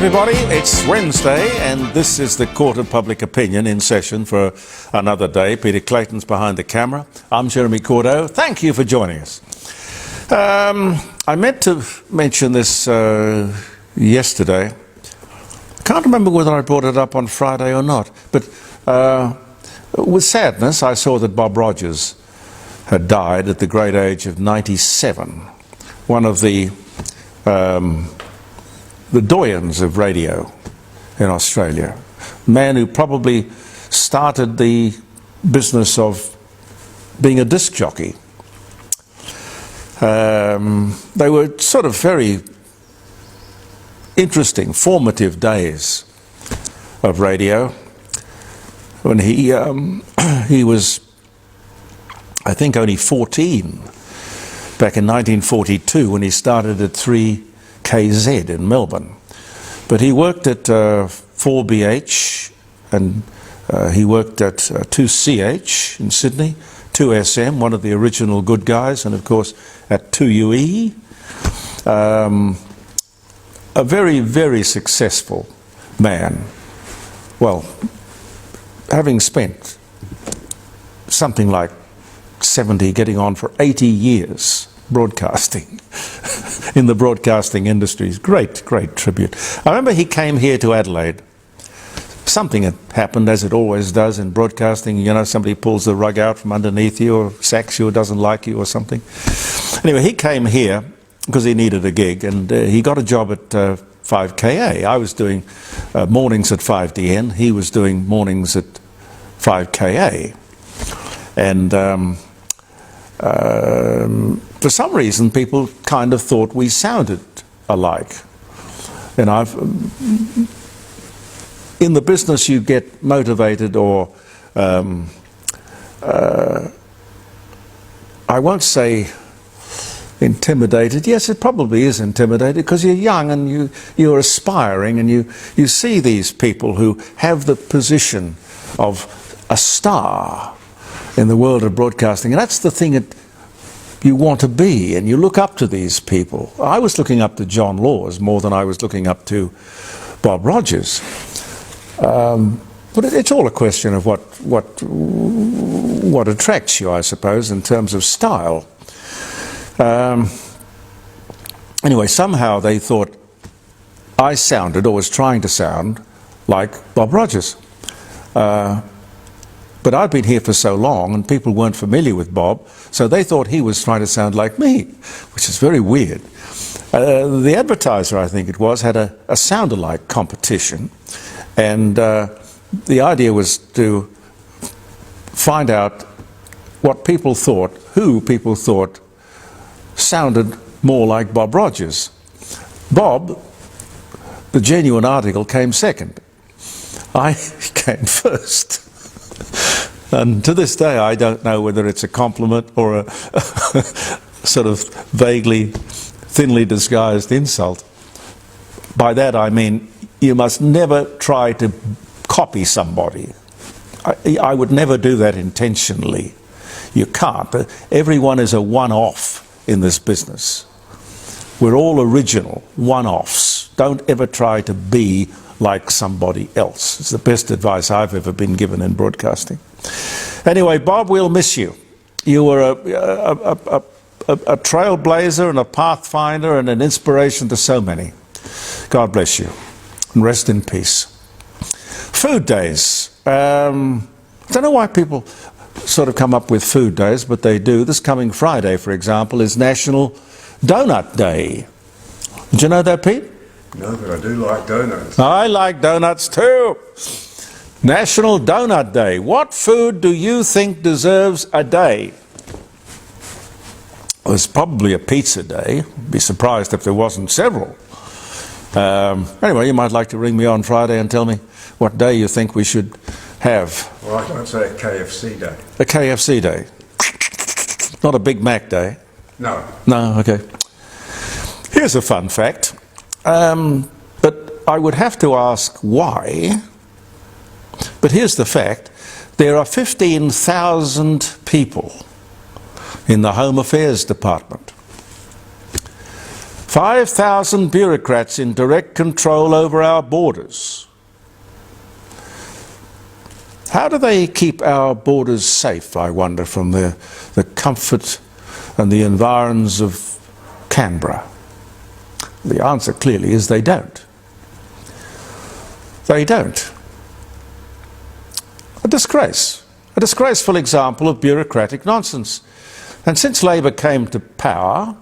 everybody, it's Wednesday and this is the Court of Public Opinion in session for another day. Peter Clayton's behind the camera. I'm Jeremy Cordeaux. Thank you for joining us. I meant to mention this yesterday. I can't remember whether I brought it up on Friday or not, but with sadness I saw that Bob Rogers had died at the great age of 97. One of the doyens of radio in Australia. A man who probably started the business of being a disc jockey. They were sort of very interesting, formative days of radio when he was, I think, only 14 back in 1942 when he started at 3KZ in Melbourne. But he worked at 4BH and he worked at 2CH in Sydney, 2SM, one of the original good guys, and of course at 2UE. A very, very successful man. Well, having spent something like 70, getting on for 80 years broadcasting in the broadcasting industries. Great, great tribute. I remember he came here to Adelaide. Something had happened, as it always does in broadcasting. You know, somebody pulls the rug out from underneath you or sacks you or doesn't like you or something. Anyway, he came here because he needed a gig, and he got a job at 5KA. I was doing mornings at 5DN. He was doing mornings at 5KA. And for some reason, people kind of thought we sounded alike. And in the business, you get motivated or I won't say intimidated. Yes, it probably is intimidated because you're young and you're aspiring, and you see these people who have the position of a star in the world of broadcasting, and that's the thing that you want to be, and you look up to these people. I was looking up to John Laws more than I was looking up to Bob Rogers. But it's all a question of what attracts you, I suppose, in terms of style. Anyway, somehow they thought I sounded, or was trying to sound, like Bob Rogers. But I'd been here for so long and people weren't familiar with Bob, so they thought he was trying to sound like me, which is very weird. The advertiser, I think it was, had a sound-alike competition, and the idea was to find out what people thought, who people thought sounded more like Bob Rogers. Bob, the genuine article, came second. I came first. And to this day, I don't know whether it's a compliment or a sort of vaguely, thinly disguised insult. By that I mean, you must never try to copy somebody. I would never do that intentionally. You can't. Everyone is a one-off in this business. We're all original, one-offs. Don't ever try to be like somebody else. It's the best advice I've ever been given in broadcasting. Anyway, Bob, we'll miss you. You were a trailblazer and a pathfinder and an inspiration to so many. God bless you and rest in peace. Food days. I don't know why people sort of come up with food days, but they do. This coming Friday, for example, is National Donut Day. Did you know that, Pete? No, but I do like donuts. I like donuts too. National Donut Day. What food do you think deserves a day? Well, it's probably a pizza day. Be surprised if there wasn't several. Anyway, you might like to ring me on Friday and tell me what day you think we should have. Well, I'd say a KFC day. A KFC day. Not a Big Mac day. No. No, okay. Here's a fun fact. But I would have to ask why. But here's the fact. There are 15,000 people in the Home Affairs Department. 5,000 bureaucrats in direct control over our borders. How do they keep our borders safe, I wonder, from the comfort and the environs of Canberra? The answer clearly is they don't. They don't. A disgrace. A disgraceful example of bureaucratic nonsense. And since Labor came to power,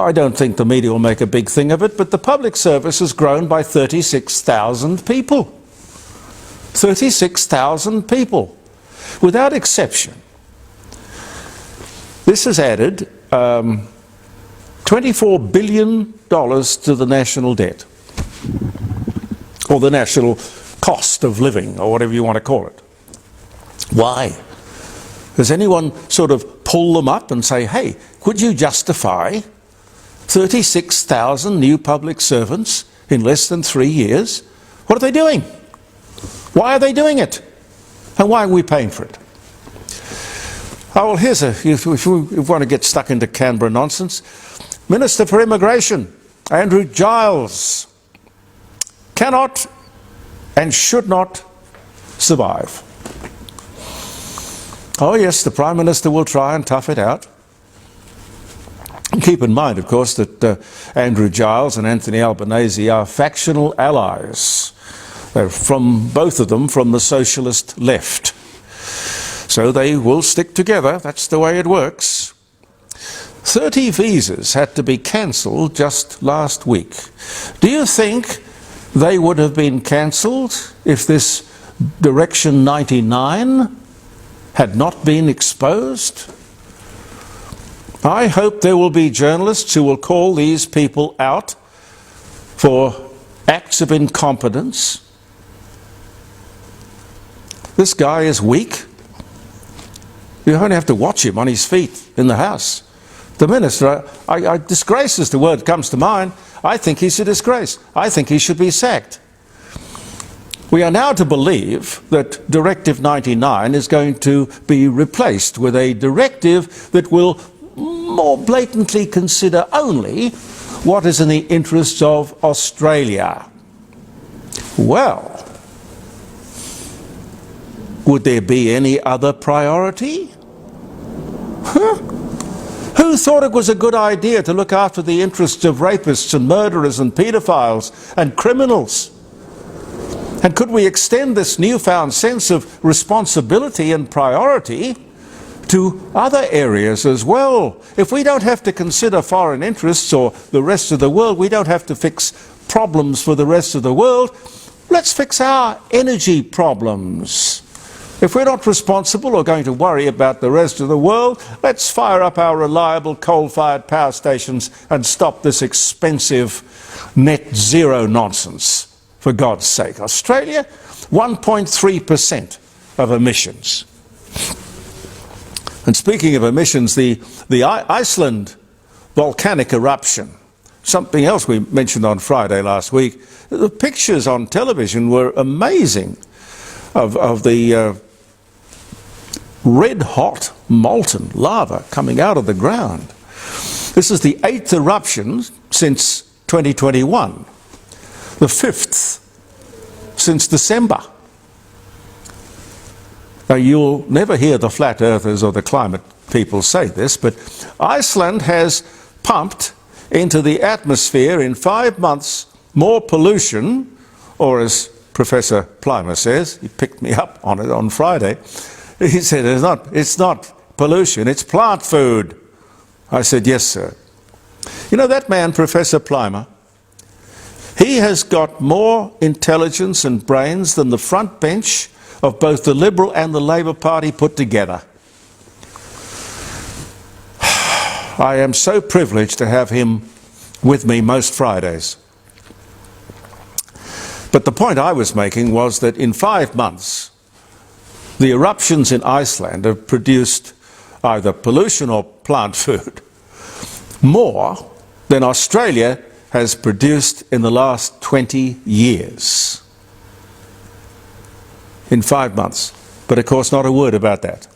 I don't think the media will make a big thing of it, but the public service has grown by 36,000 people. 36,000 people, without exception. This has added $24 billion to the national debt, or the national cost of living, or whatever you want to call it. Why? Does anyone sort of pull them up and say, hey, could you justify 36,000 new public servants in less than 3 years? What are they doing? Why are they doing it? And why are we paying for it? Oh, well, here's if you want to get stuck into Canberra nonsense, Minister for Immigration, Andrew Giles, cannot and should not survive. Oh yes, the Prime Minister will try and tough it out. Keep in mind, of course, that Andrew Giles and Anthony Albanese are factional allies. They're from, both of them, from the socialist left. So they will stick together. That's the way it works. 30 visas had to be cancelled just last week. Do you think they would have been cancelled if this Direction 99 had not been exposed? I hope there will be journalists who will call these people out for acts of incompetence. This guy is weak. You only have to watch him on his feet in the House. The minister, disgrace is the word that comes to mind. I think he's a disgrace. I think he should be sacked. We are now to believe that Directive 99 is going to be replaced with a directive that will more blatantly consider only what is in the interests of Australia. Well, would there be any other priority? Who thought it was a good idea to look after the interests of rapists and murderers and paedophiles and criminals? And could we extend this newfound sense of responsibility and priority to other areas as well? If we don't have to consider foreign interests or the rest of the world, we don't have to fix problems for the rest of the world, let's fix our energy problems. If we're not responsible or going to worry about the rest of the world, let's fire up our reliable coal-fired power stations and stop this expensive net zero nonsense. For God's sake. Australia, 1.3% of emissions. And speaking of emissions, the Iceland volcanic eruption, something else we mentioned on Friday last week, the pictures on television were amazing of the red-hot molten lava coming out of the ground. This is the 8th eruption since 2021. The 5th since December. Now, you'll never hear the flat earthers or the climate people say this, but Iceland has pumped into the atmosphere in 5 months more pollution, or as Professor Plimer says, he picked me up on it on Friday, he said it's not pollution, it's plant food. I said, yes, sir. You know that man, Professor Plimer, he has got more intelligence and brains than the front bench of both the Liberal and the Labor Party put together. I am so privileged to have him with me most Fridays. But the point I was making was that in 5 months, the eruptions in Iceland have produced either pollution or plant food more than Australia has produced in the last 20 years. In 5 months. But of course not a word about that.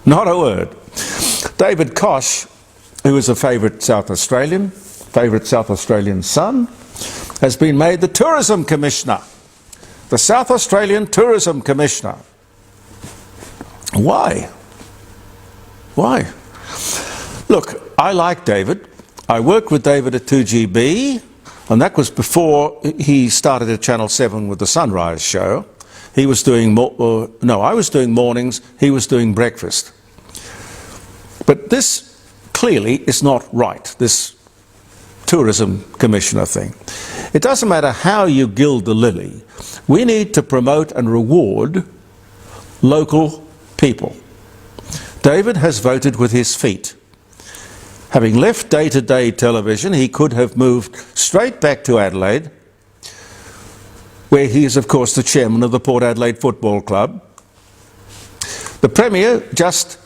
Not a word. David Koch who is a favourite South Australian son, has been made the Tourism Commissioner, the South Australian Tourism Commissioner. Why? Why? Look, I like David. I worked with David at 2GB, and that was before he started at Channel 7 with the Sunrise Show. He was doing I was doing mornings, he was doing breakfast. But this clearly is not right, this Tourism Commissioner thing. It doesn't matter how you gild the lily. We need to promote and reward local people. David has voted with his feet. Having left day-to-day television, he could have moved straight back to Adelaide, where he is, of course, the chairman of the Port Adelaide Football Club. The Premier just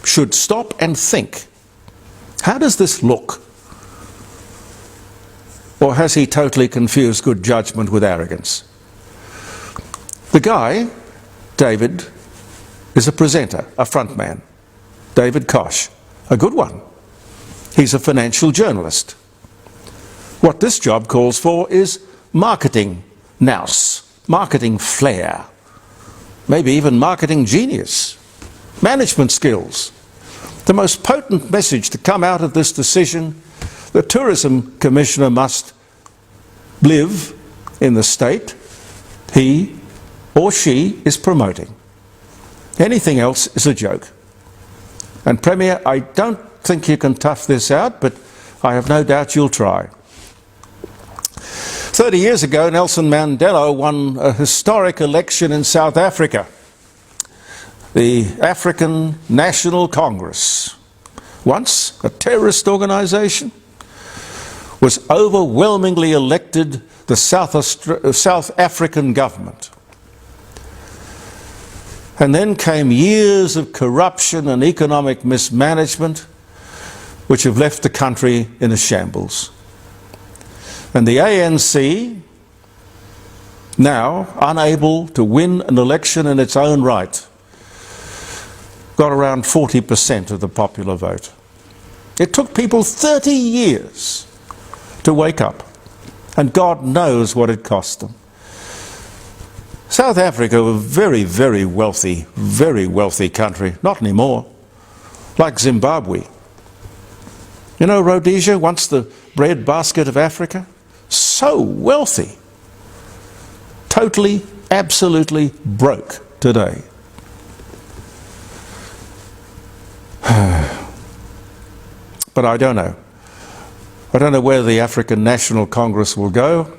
should stop and think. How does this look? Or has he totally confused good judgment with arrogance? The guy, David, is a presenter, a frontman. David Koch, a good one. He's a financial journalist. What this job calls for is marketing nous, marketing flair, maybe even marketing genius, management skills. The most potent message to come out of this decision: the Tourism Commissioner must live in the state he or she is promoting. Anything else is a joke. And Premier, I don't think you can tough this out, but I have no doubt you'll try. 30 years ago, Nelson Mandela won a historic election in South Africa. The African National Congress, once a terrorist organisation, was overwhelmingly elected the South African government. And then came years of corruption and economic mismanagement, which have left the country in a shambles. And the ANC, now unable to win an election in its own right, got around 40% of the popular vote. It took people 30 years to wake up, and God knows what it cost them. South Africa was a very, very wealthy country. Not anymore. Like Zimbabwe. You know, Rhodesia, once the breadbasket of Africa, so wealthy. Totally, absolutely broke today. But I don't know. I don't know where the African National Congress will go.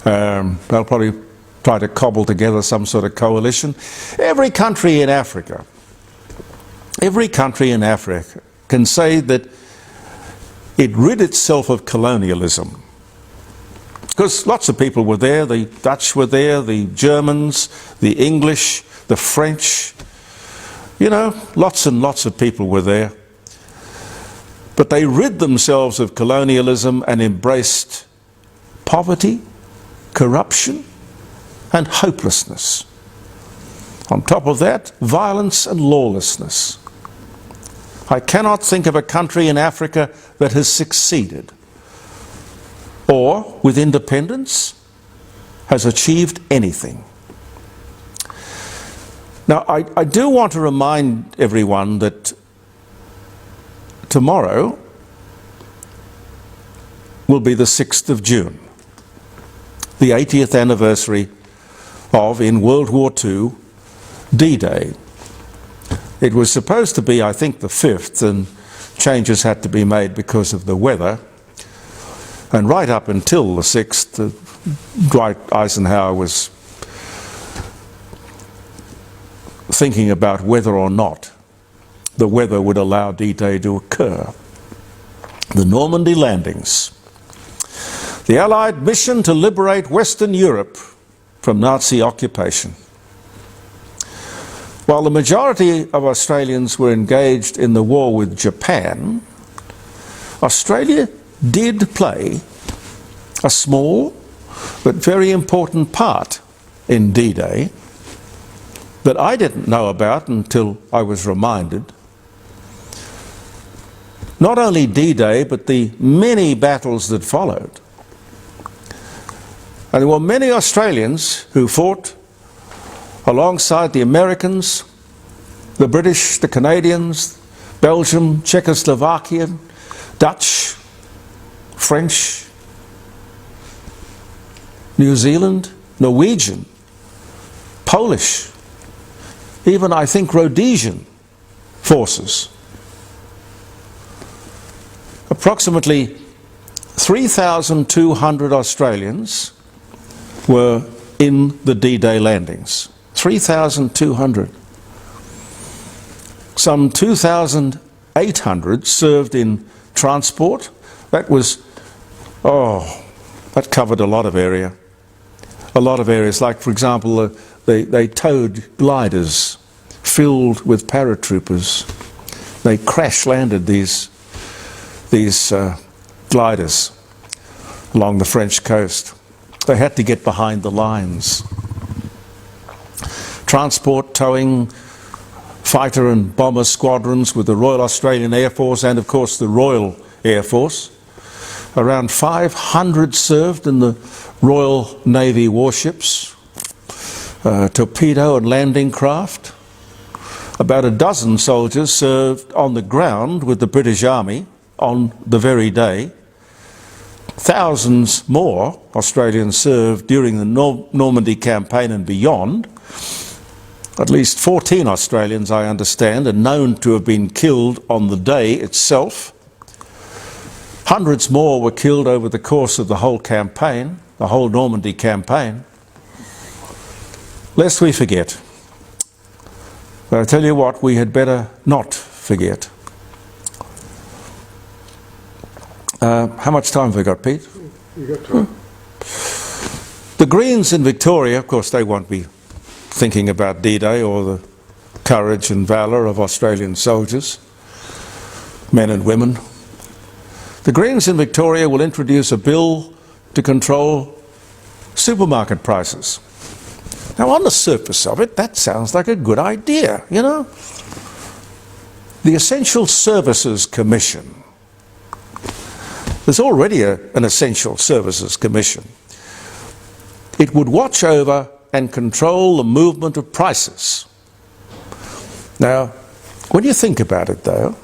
They'll probably try to cobble together some sort of coalition. Every country in Africa can say that it rid itself of colonialism. Because lots of people were there, the Dutch were there, the Germans, the English, the French. You know, lots and lots of people were there. But they rid themselves of colonialism and embraced poverty, corruption, and hopelessness. On top of that, violence and lawlessness. I cannot think of a country in Africa that has succeeded, or, with independence, has achieved anything. Now, I do want to remind everyone that tomorrow will be the 6th of June, the 80th anniversary of, in World War II, D-Day. It was supposed to be, I think, the 5th, and changes had to be made because of the weather. And right up until the 6th, Dwight Eisenhower was thinking about whether or not the weather would allow D-Day to occur. The Normandy landings. The Allied mission to liberate Western Europe from Nazi occupation. While the majority of Australians were engaged in the war with Japan, Australia did play a small but very important part in D-Day that I didn't know about until I was reminded. not only D-Day, but the many battles that followed. And there were many Australians who fought alongside the Americans, the British, the Canadians, Belgium, Czechoslovakia, Dutch, French, New Zealand, Norwegian, Polish, even I think Rhodesian forces. Approximately 3,200 Australians were in the D-Day landings. 3,200. Some 2,800 served in transport. That was, that covered a lot of area. A lot of areas, like for example, they towed gliders filled with paratroopers. They crash landed these gliders along the French coast. They had to get behind the lines. Transport, towing, fighter and bomber squadrons with the Royal Australian Air Force and of course the Royal Air Force. Around 500 served in the Royal Navy warships, torpedo and landing craft. About a dozen soldiers served on the ground with the British Army on the very day. Thousands more Australians served during the Normandy campaign and beyond. At least 14 Australians, I understand, are known to have been killed on the day itself. Hundreds more were killed over the course of the whole campaign, the whole Normandy campaign. Lest we forget. But I tell you what, we had better not forget. How much time have we got, Pete? You got time. The Greens in Victoria, of course, they won't be thinking about D-Day or the courage and valour of Australian soldiers, men and women. The Greens in Victoria will introduce a bill to control supermarket prices. Now, on the surface of it, that sounds like a good idea, you know. The Essential Services Commission. There's already an Essential Services Commission. It would watch over and control the movement of prices. Now, when you think about it though,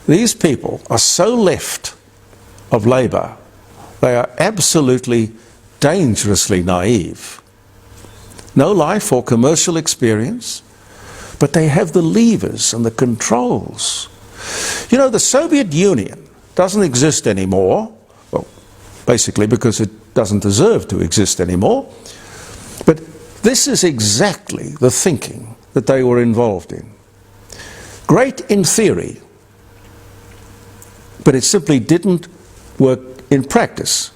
these people are so left of Labor, they are absolutely dangerously naive. No life or commercial experience, but they have the levers and the controls. You know, the Soviet Union doesn't exist anymore, well, basically because it doesn't deserve to exist anymore. But this is exactly the thinking that they were involved in. Great in theory, but it simply didn't work in practice.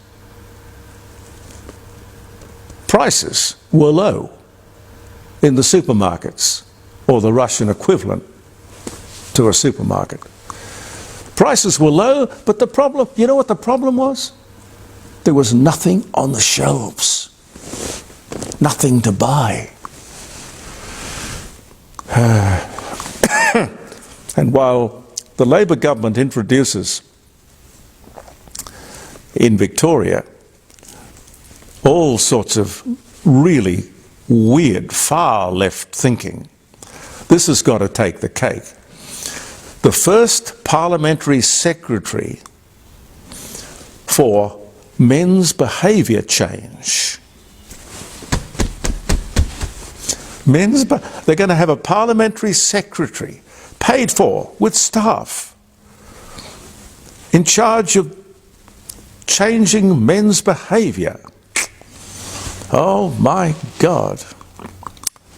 Prices were low in the supermarkets, or the Russian equivalent to a supermarket. Prices were low, but the problem, you know what the problem was? There was nothing on the shelves. Nothing to buy. And while the Labor government introduces in Victoria all sorts of really weird, far left thinking, this has got to take the cake. The first parliamentary secretary for men's behaviour change. They're going to have a parliamentary secretary, paid for, with staff, in charge of changing men's behaviour. Oh my God.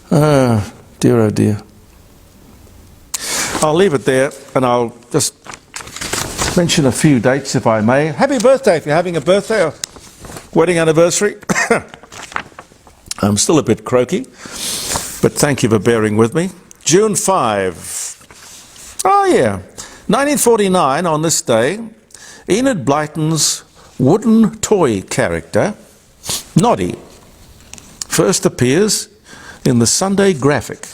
Dear oh dear. I'll leave it there and I'll just mention a few dates if I may. Happy birthday if you're having a birthday or wedding anniversary. I'm still a bit croaky, but thank you for bearing with me. June 5. Oh yeah, 1949 on this day, Enid Blyton's wooden toy character, Noddy, first appears in the Sunday Graphic.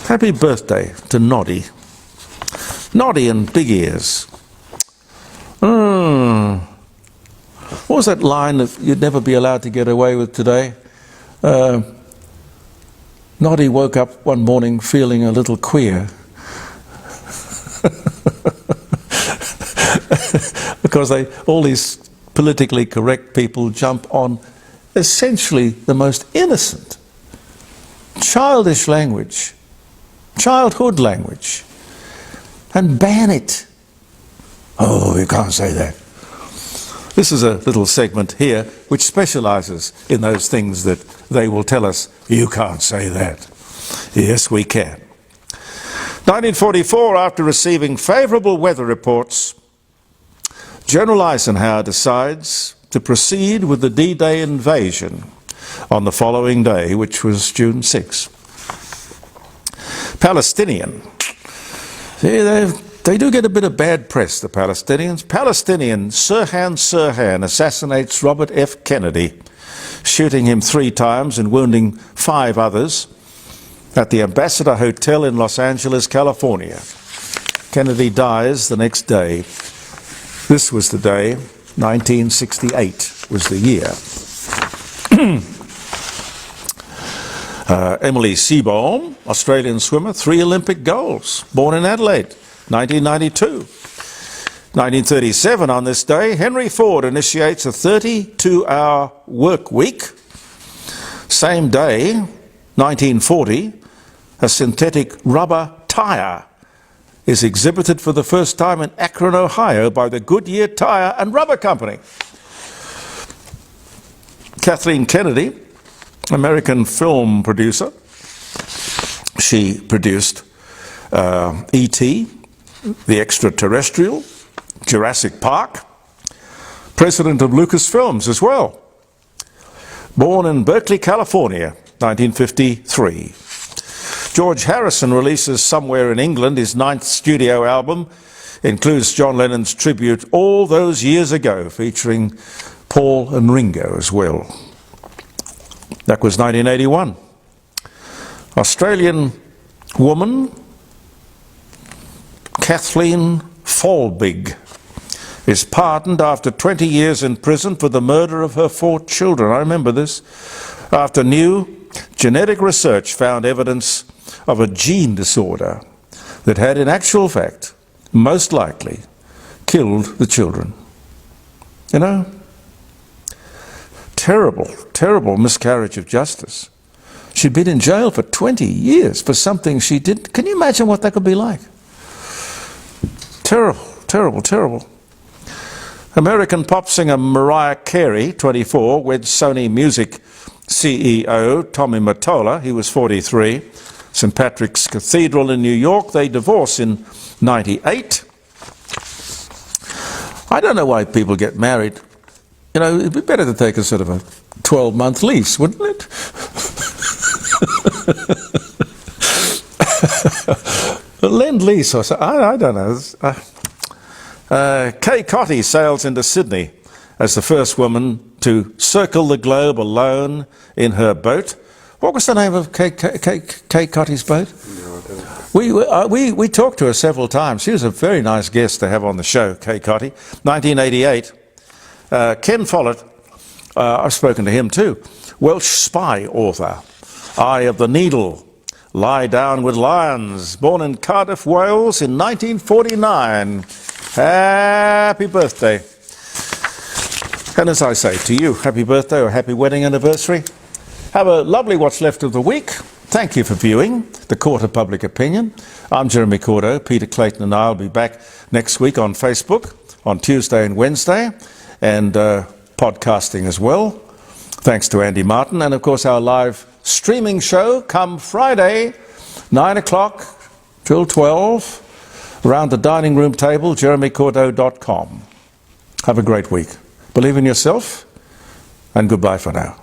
Happy birthday to Noddy. Noddy and big ears. What was that line that you'd never be allowed to get away with today? Noddy woke up one morning feeling a little queer. Because all these politically correct people jump on essentially the most innocent, childish language, childhood language, and ban it. Oh, you can't say that. This is a little segment here which specialises in those things that they will tell us, you can't say that. Yes, we can. 1944, after receiving favourable weather reports, General Eisenhower decides to proceed with the D-Day invasion on the following day, which was June 6. Palestinian. See, they do get a bit of bad press, the Palestinians. Palestinian Sirhan assassinates Robert F. Kennedy, shooting him 3 times and wounding 5 others at the Ambassador Hotel in Los Angeles, California. Kennedy dies the next day. This was the day, 1968 was the year. Emily Seabohm, Australian swimmer, 3 Olympic golds, born in Adelaide, 1992. 1937, on this day, Henry Ford initiates a 32-hour work week. Same day, 1940, a synthetic rubber tyre is exhibited for the first time in Akron, Ohio by the Goodyear Tire and Rubber Company. Kathleen Kennedy, American film producer, she produced E.T., The Extraterrestrial, Jurassic Park, president of Lucasfilms as well. Born in Berkeley, California, 1953. George Harrison releases Somewhere in England, his 9th studio album. Includes John Lennon's tribute All Those Years Ago, featuring Paul and Ringo as well. That was 1981. Australian woman Kathleen Folbig is pardoned after 20 years in prison for the murder of her 4 children. I remember this. After new genetic research found evidence of a gene disorder that had in actual fact most likely killed the children. You know, terrible miscarriage of justice. She'd been in jail for 20 years for something she did. Can you imagine what that could be like? Terrible. American pop singer Mariah Carey, 24, weds Sony Music CEO Tommy Mottola. He was 43. St. Patrick's Cathedral in New York. They divorce in 98. I don't know why people get married. You know, it'd be better to take a sort of a 12-month lease, wouldn't it? Lend-lease or so. I don't know. Kay Cotty sails into Sydney as the first woman to circle the globe alone in her boat. What was the name of Kay Cotty's boat? No, I don't. We talked to her several times. She was a very nice guest to have on the show, Kay Cotty. 1988. Ken Follett, I've spoken to him too. Welsh spy author. Eye of the Needle. Lie Down with Lions. Born in Cardiff, Wales in 1949. Happy birthday. And as I say to you, happy birthday or happy wedding anniversary. Have a lovely what's left of the week. Thank you for viewing The Court of Public Opinion. I'm Jeremy Cordeaux. Peter Clayton and I will be back next week on Facebook on Tuesday and Wednesday, and podcasting as well. Thanks to Andy Martin. And of course our live streaming show come Friday, 9 o'clock till 12, around the dining room table, jeremycordeaux.com. Have a great week. Believe in yourself, and goodbye for now.